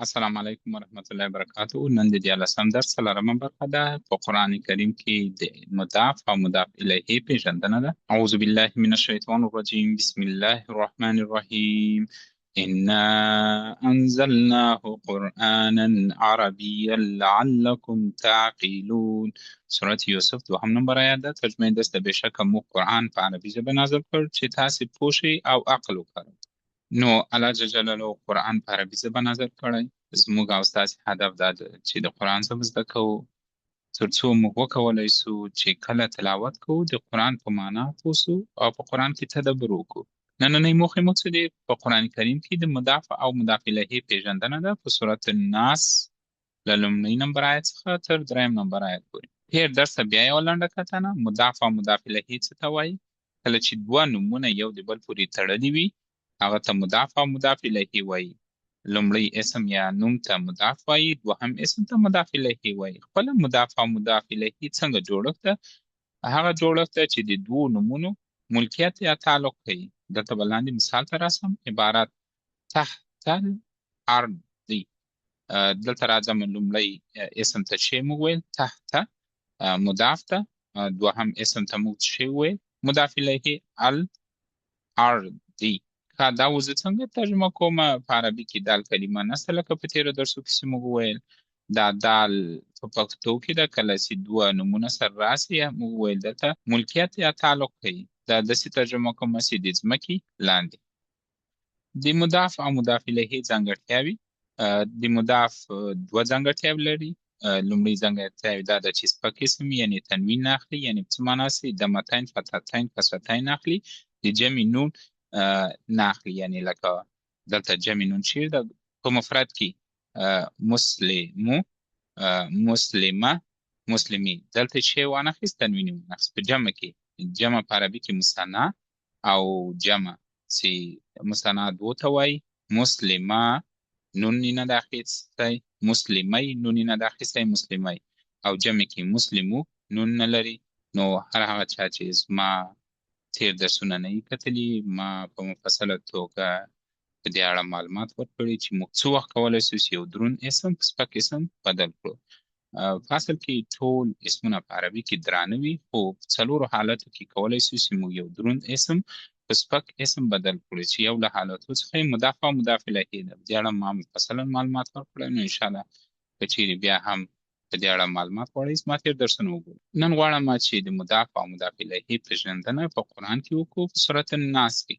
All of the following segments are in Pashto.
السلام علیکم ورحمۃ اللہ وبرکاتہ. نن د 14 درس څلورمه برخه ده په قرآن کریم کې د مضاف او مضاف الیه پیژندنه ده. اعوذ بالله من الشیطان الرجیم. بسم الله الرحمن الرحیم. انا انزلناه قرآنا عربیا لعلکم تعقلون. سورت یوسف دوهم نمبر آیات ده. ترجمه دسته بشک مو قرآن په عربي ژبه نازل کړ چې تاسې پوه شئ او عقل وکاروئ. نو الله جل جلاله قرآن په عربي ژبه نازل کړی. زموږ او ستاسې هدف دا ده چې د قرآن ژبه زده کوو، تر څو موږ وکولی سو چې کله تلاوت کوو د قرآن په معنا پوه سو او په قرآن کې تدبر وکړو. نننۍ موخې موږ څه دي؟ په قرآن کریم کې د مضاف او مضاف الیه پیژندنه ده په سورت الناس له لومړي نمبر آیت څخه تر دریم نمبر آیت پورې. هیر درس ته بیا یوه لنډه کتنه. مضاف او مضاف الیه څه ته وایي؟ کله چې دوه نومونه یو د بل پورې تړلي وي هغه ته مضاف او مضاف الیه وایي. لومړی اسم یا نوم ته مضاف وایي، دوهم اسم ته مضاف الیه وایي. خپله مضاف او مضاف الیه څنګه جوړښت ده؟ هغه جوړښت ده چې د دوو نومونو ملکیت یا تعلق کوي. دلته به لاندې مثال ته راسم. عبارت تحت الارض. دلته راځم. لومړی اسم ته چې موږ ویل تحت مضاف ته، دوهم اسم ته موږ چې ویل مضاف الیه الارض. دا وزه څنګه ترجمه کوم؟ په عربي کې دال کلمه نشته، لکه په تیرو درسو کې موږ ویل. دا دال په پښتو کې ده کله چې دوه نومونه سره راسي موږ ویل دلته ملکیت یا تعلق کوي. دا داسې ترجمه کوم چې د ځمکې لاندې. د مضاف او مضاف الیه ځانګړتیاوې. د مضاف دوه ځانګړتیاوې لري. لومړی ځانګړتیاوې دا ده چې سپک اسم یعنې تنوین نه اخلي، یعنې په څه معنا چې ضمتین فتحتین کسرتین اخلي، د جمع نون نه اخلي. یعنې لکه دلته جمع نون چیرې ده؟ په مفرد کې مسلمو، مسلمه، مسلمي. دلته چې وانخیست تنوین یې وانخیست. په جمع کې جمع په عربي کې مثنی او جمع چې مثنی دوو ته وایي. مسلمه نون یې نه ده اخیستی، مسلمی نون یې نه ده اخیستی، مسلمی. او جمع کې مسلمو نون نه لري. نو هر هغه چا چې زما تیر درسونه نه یې کتلي، ما په مفصله توګه په دې اړه معلومات ورکړي چې موږ څه وخت کولی سو چې یو دروند اسم په سپک اسم بدل کړو. په اصل کې ټول اسمونه په عربي کې درانه وي، خو په څلورو حالتو کې کولی سو چې موږ یو دروند اسم په سپک اسم بدل کړو، چې یو له حالتو څخه یې مضاف او مضاف الیه ده. په دې اړه ما مفصلا معلومات ورکړی. نو انشاءالله که چیرې بیا هم په دې اړه معلومات غواړئ زما تېر درسونه وګورئ. نن غواړم چې د مضاف او مضاف الیه پیژندنه په قرآن کې وکړو په سورت الناس کې.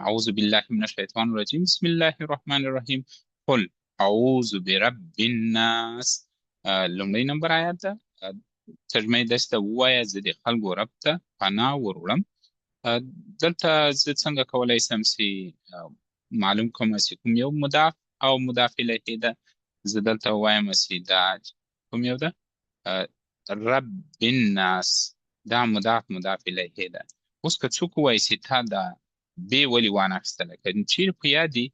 اعوذ بالله من الشیطان الرجیم. بسم الله الرحمن الرحیم. قل اعوذ برب الناس. لومړی نمبر آیات ده. ترجمه یې داسې ده: ووایه زه د خلکو رب ته پناه وروړم. دلته زه څنګه کولی سم چې معلوم کړم چې کوم یو مضاف او مضاف الیه ده؟ زه دلته ووایم چې دا کوم یو ده؟ رب الناس. دا مضاف مضاف الیه ده. اوس که څوک ووایي چې تا دا بې ولې وانخیستله؟ که چیرې په یاد دي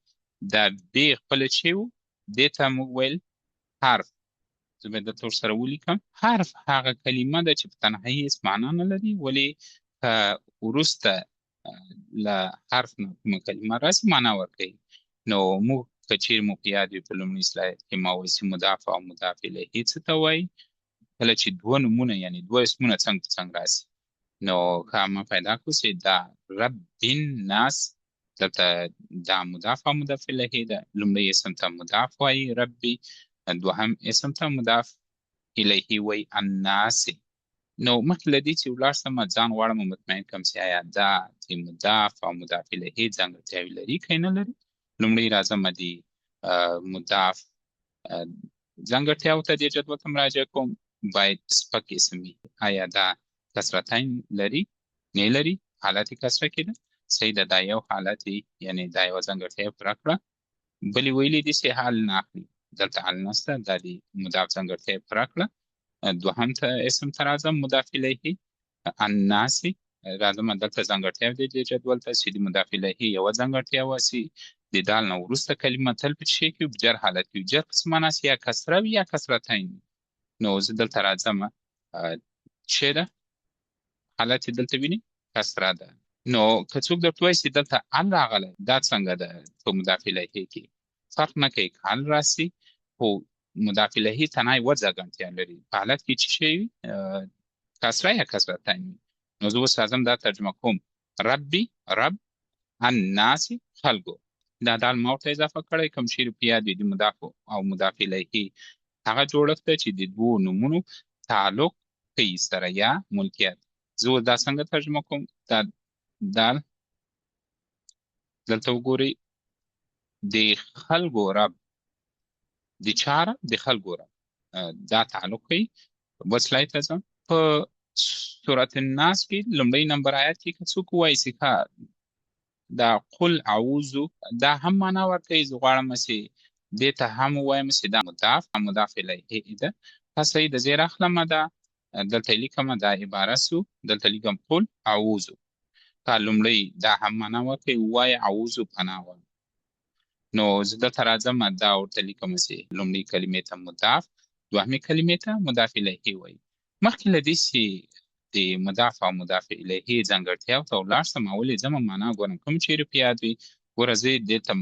دا بې خپله چې و دې ته موږ ویل حرف. زه به درته ورسره ولیکم. حرف هغه کلمه ده چې په تنهایي هېڅ معنا نه لري، ولې که وروسته له حرف نه کومه کلمه راسي معنا ورکوي. نو موږ که چیرې مو په یاد وي په لومړي سلاید کې ما ویل چې مضاف او مضاف الیه څه ته وایي؟ کله چې دوه نومونه یعنې دوه اسمونه څنګ په څنګ راسي. نو که ما پیدا کړو چې دا رب الناس، دلته دا مضاف او مضاف الیه ده. لومړی اسم ته مضاف وایي ربي، دوهم اسم ته مضاف الیه وایي الناس. نو مخکې له دې چې ولاړ سم ځان غواړم مطمئن کړم چې آیا دا د مضاف او مضاف الیه ځانګړتیاوې لري که نه لري. لومړی راځم د مضاف ځانګړتیاوو ته دې جدول ته مراجعه کوم. باید سپک اسم وي. آیا دا کسرتین لري؟ نه لري. حالت کسره کې ده. صحیح ده، دا یو حالت یعنې دا یوه ځانګړتیا یې پوره کړه. بلې ویلې دي چې حال نه اخلي. دلته حال نشته، دا د مضاف ځانګړتیا یې پوره کړه. دوهم ته اسم ته راځم مضاف الیه الناس. راځم دلته ځانګړتیا دی د جدول ته چې د مضاف الیه یوه ځانګړتیا وه چې د دال نه وروسته کلمه تل په شی کې جر حالت وي. جر په څه معنا چې یا کسره وي یا کسرتین وي. نو زه دلته راځم چې ده حالت یې دلته ویني کسره ده. نو که څوک درته وایي چې دلته ال راغلی، دا څنګه ده په مضاف الیه کې؟ فرق نه کوي حال راسي خو مضاف الیه تنه یوه ځانګړتیا لري په حالت کې چې شی وي کسره یا کسرتین وي نو زه اوس راځم دا ترجمه کوم ربي رب الناس خلقو دا دال ما ورته اضافه کړی کوم چیرې په یاد وي د مضاف او مضاف الیه هغه جوړښت دی چې د دوو نومونو تعلق کوي سره یا ملکیت زه اوس دا څنګه ترجمه کوم دا دال دلته وګورئ د خلکو رب د چا رب د خلکو رب دا تعلق کوي بل سلاید ته ځم په سورة الناس کې لومړی نمبر آیات کې که څوک ووایي چې دا قل اعوذ دا هم معنا ورکوي زه غواړم چې دې ته هم ووایم چې دا مضاف الیه ده پس یې د زیر اخلمه ده دلته لیکمه دا عباره سو دلته لیکم قل اعوذ تا لومړی دا هم معنا ورکوي ووایه اعوذ پناه غواړم نو زه دلته راځم دا ورته لیکم چې لومړۍ کلمې ته مضاف دوهمې کلمې ته مضاف الیه وایي مخکې له دې چې د مضاف او مضاف الیه ځانګړتیاو ته ولاړ سم اول یې ځمه معنا ګورم کوم چیرې په یاد وي ګوره زه دې ته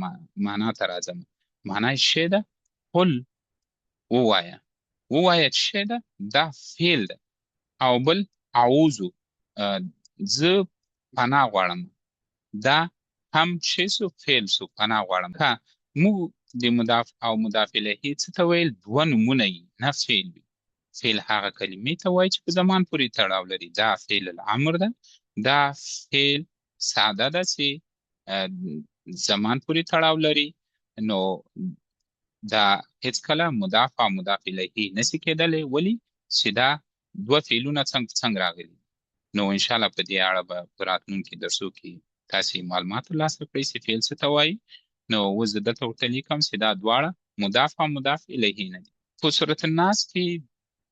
معنا ته راځم معنا یې شی ده قل ووایه چې شی ده دا فعل ده او بل اعوذ زه پناه غواړم دا هم شی سو فعل سو پناه غواړم که موږ د مضاف او مضاف الیه څه ته ویل دوه نومونه یي نه فعل وي فعل هغه کلمې ته وایي چې په زمان پورې تړاو لري دا فعل الامر ده دا فعل ساده ده چې زمان پورې تړاو لري نو دا هیڅکله مضاف او مضاف الیه نشي کېدلی ولې چې دا دوه فعلونه څنګه راغلي نو انشاءالله په دې اړه به په راتلونکي درسو کې تاسې معلومات ترلاسه کړئ چې فعل څه ته وایي نو اوس زه دلته ورته لیکم چې دا دواړه مضاف او مضاف الیه نه دي په سورة الناس کې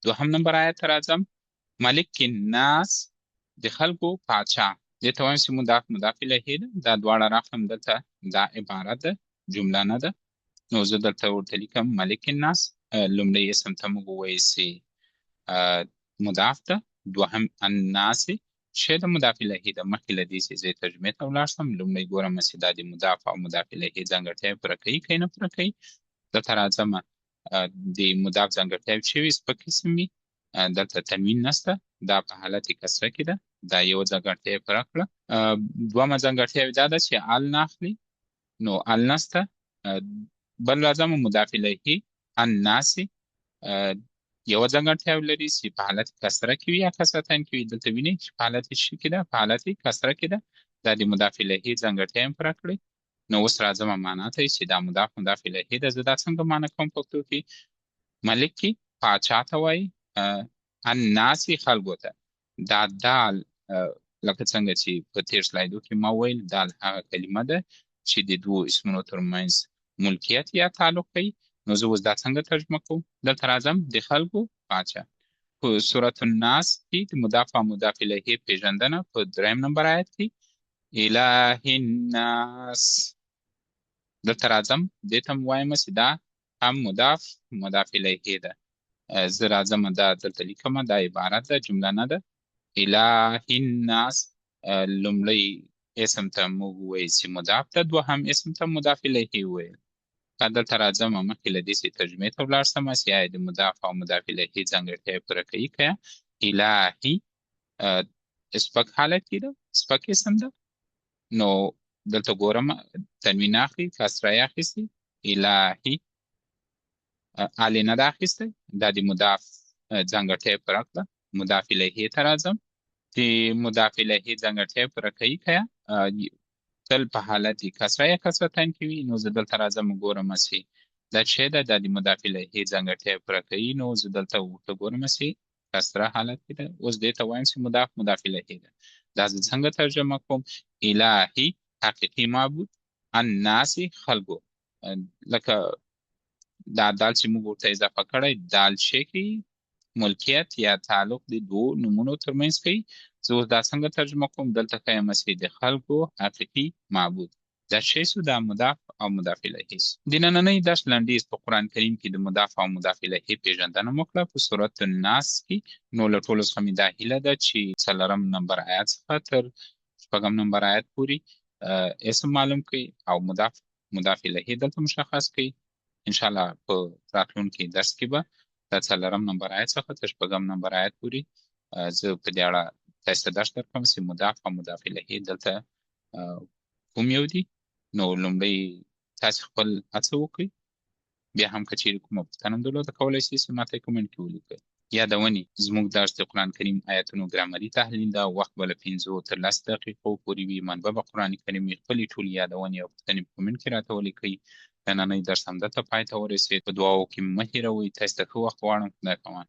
دوهم نمبر آیت ته راځم ملک الناس د خلکو پاچا دې ته وایم چې مضاف الیه ده دا دواړه راخلم دلته دا عبارت ده جمله نه ده نو زه دلته ورته لیکم ملک الناس لومړی اسم ته موږ ووایو چې مضاف ده دوهم الناس شی د مضاف الیه ده مخکې له دې چې زه ترجمې ته ولاړ شم لومړی ګورم چې دا د مضاف او مضاف الیه ځانګړتیاوې پوره کوي که نه پوره کوي دلته راځم د مضاف ځانګړتیاوې چیرې سپک اسم وي دلته تنوین نشته دا په حالت کسره کې ده دا یوه ځانګړتیا یې پوره کړه دوهمه ځانګړتیا یې دا ده چې ال نه اخلي نو ال نشته بل راځم مضاف الیه الناس یوه ځانګړتیا لري چې په حالت کسره کې وي یا کسرتین کې وي دلته وینئ چې په حالت څه کې ده په حالت کسره کې ده دا د مضاف الیه ځانګړتیا یې پوره کړې نو اوس راځم معنا ته چې دا مضاف الیه ده زه دا څنګه معنا کوم پښتو کې ملک کې پاچا ته وایي الناس خلکو ته دا دال لکه څنګه چې په تیر سلایدو کې ما ویل دال هغه کلمه ده چې د دوو اسمونو ترمنځ ملکیت یا تعلق کوي نو زه اوس دا څنګه ترجمه کوم دلته راځم د خلکو پاچا په سورة الناس کې د مضاف او مضاف الیه پیژندنه په دریم نمبر آیت کې اله الناس دلته راځم دې ته وایم چې دا هم مضاف الیه ده زه راځم دا دلته لیکم دا عبارت ده جمله نه ده اله الناس لومړی اسم ته موږ وایو چې مضاف ده دوهم اسم ته مضاف الیه وویل که دلته راځم مخکې له دې چې ترجمې ته ولاړ شم چې آیا د مضاف او مضاف الیه ځانګړتیا یې پوره کوي که الهي سپک حالت کې ده سپک اسم ده نو دلته ګورم تنوین اخلي کسره یې اخیستې الهي الې نه ده اخیستی دا د مضاف ځانګړتیا یې پوره کړه مضاف الیه ته راځم د مضاف الیه ځانګړتیا یې پوره کوي که تل په حالت کسره یا کسرتین کې وي نو زه دلته راځم ګورم چې دا شی ده دا د مضاف الیه ځانګړتیا یې پوره کوي نو زه دلته ورته ګورم چې کسره حالت کې ده اوس دې ته وایم چې مضاف الیه ده دا زه څنګه ترجمه کوم الهي حقیقي معبود الناس خلکو لکه دا دال چې موږ ورته اضافه کړی دال شی کوي ملکیت یا تعلق د دوو نومونو ترمنځ کوي زه اوس دا څنګه ترجمه کوم دلته ښیم چې د خلکو حقیقي معبود دا شی سو دا مضاف او مضاف الیه سو د نننۍ درس لنډیز په قرآن کریم کې د مضاف او مضاف الیه پیژندنه مو کړه په سورة الناس کې نو له ټولو څخه مې دا هیله ده چې څلورم نمبر آیت څخه تر شپږم نمبر آیت پورې اسم معلوم کړئ او مضاف الیه دلته مشخص کړئ. انشاءالله په راتلونکي درس کې به د 4 نمبر آیت څخه تر 6 نمبر آیت پورې زه په دې اړه تاسو ته درس درکوم چې مضاف او مضاف الیه دلته کوم یو دي. نو لومړی تاسو خپل هڅه وکړئ، بیا هم که چیرې کومه پوښتنه درلوده کولی شئ چې ماته یې کمنټ کې ولیکئ. یادونې: زموږ درس د قرآن کریم آیتونو ګرامري تحلیل ده. وخت به له 5 تر 10 دقیقو پورې وي. منبع به قرآن کریم وي. خپلې ټولې یادونې او پوښتنې په کمنټ کې راته ولیکئ. نننی درس همدلته پای ته ورسېد. په دعاوو کې مه هېروئ. تاسو ته ښه وخت غواړم. خدای پامان.